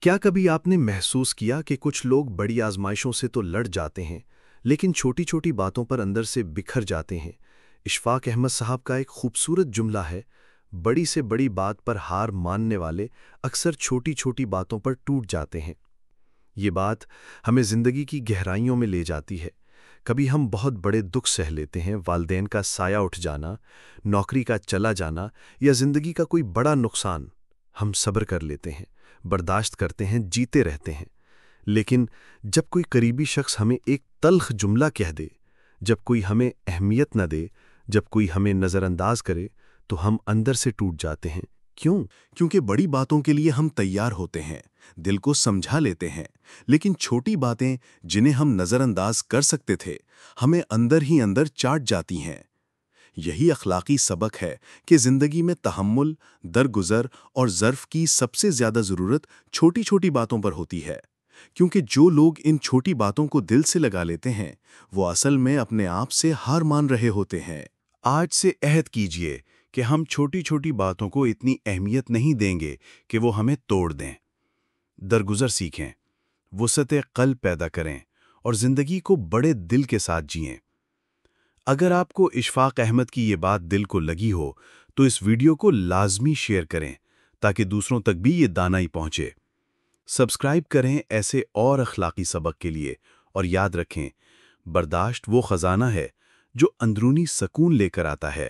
کیا کبھی آپ نے محسوس کیا کہ کچھ لوگ بڑی آزمائشوں سے تو لڑ جاتے ہیں لیکن چھوٹی چھوٹی باتوں پر اندر سے بکھر جاتے ہیں؟ اشفاق احمد صاحب کا ایک خوبصورت جملہ ہے: بڑی سے بڑی بات پر ہار ماننے والے اکثر چھوٹی چھوٹی باتوں پر ٹوٹ جاتے ہیں۔ یہ بات ہمیں زندگی کی گہرائیوں میں لے جاتی ہے۔ کبھی ہم بہت بڑے دکھ سہ لیتے ہیں، والدین کا سایہ اٹھ جانا، نوکری کا چلا جانا یا زندگی کا کوئی بڑا نقصان۔ ہم صبر کر لیتے ہیں، برداشت کرتے ہیں، جیتے رہتے ہیں۔ لیکن جب کوئی قریبی شخص ہمیں ایک تلخ جملہ کہہ دے، جب کوئی ہمیں اہمیت نہ دے، جب کوئی ہمیں نظر انداز کرے، تو ہم اندر سے ٹوٹ جاتے ہیں۔ کیوں؟ کیونکہ بڑی باتوں کے لیے ہم تیار ہوتے ہیں، دل کو سمجھا لیتے ہیں، لیکن چھوٹی باتیں جنہیں ہم نظر انداز کر سکتے تھے ہمیں اندر ہی اندر چاٹ جاتی ہیں۔ یہی اخلاقی سبق ہے کہ زندگی میں تحمل، درگزر اور ظرف کی سب سے زیادہ ضرورت چھوٹی چھوٹی باتوں پر ہوتی ہے، کیونکہ جو لوگ ان چھوٹی باتوں کو دل سے لگا لیتے ہیں وہ اصل میں اپنے آپ سے ہار مان رہے ہوتے ہیں۔ آج سے عہد کیجئے کہ ہم چھوٹی چھوٹی باتوں کو اتنی اہمیت نہیں دیں گے کہ وہ ہمیں توڑ دیں۔ درگزر سیکھیں، وسعت قلب پیدا کریں اور زندگی کو بڑے دل کے ساتھ جئیں۔ اگر آپ کو اشفاق احمد کی یہ بات دل کو لگی ہو تو اس ویڈیو کو لازمی شیئر کریں تاکہ دوسروں تک بھی یہ دانائی پہنچے۔ سبسکرائب کریں ایسے اور اخلاقی سبق کے لیے، اور یاد رکھیں، برداشت وہ خزانہ ہے جو اندرونی سکون لے کر آتا ہے۔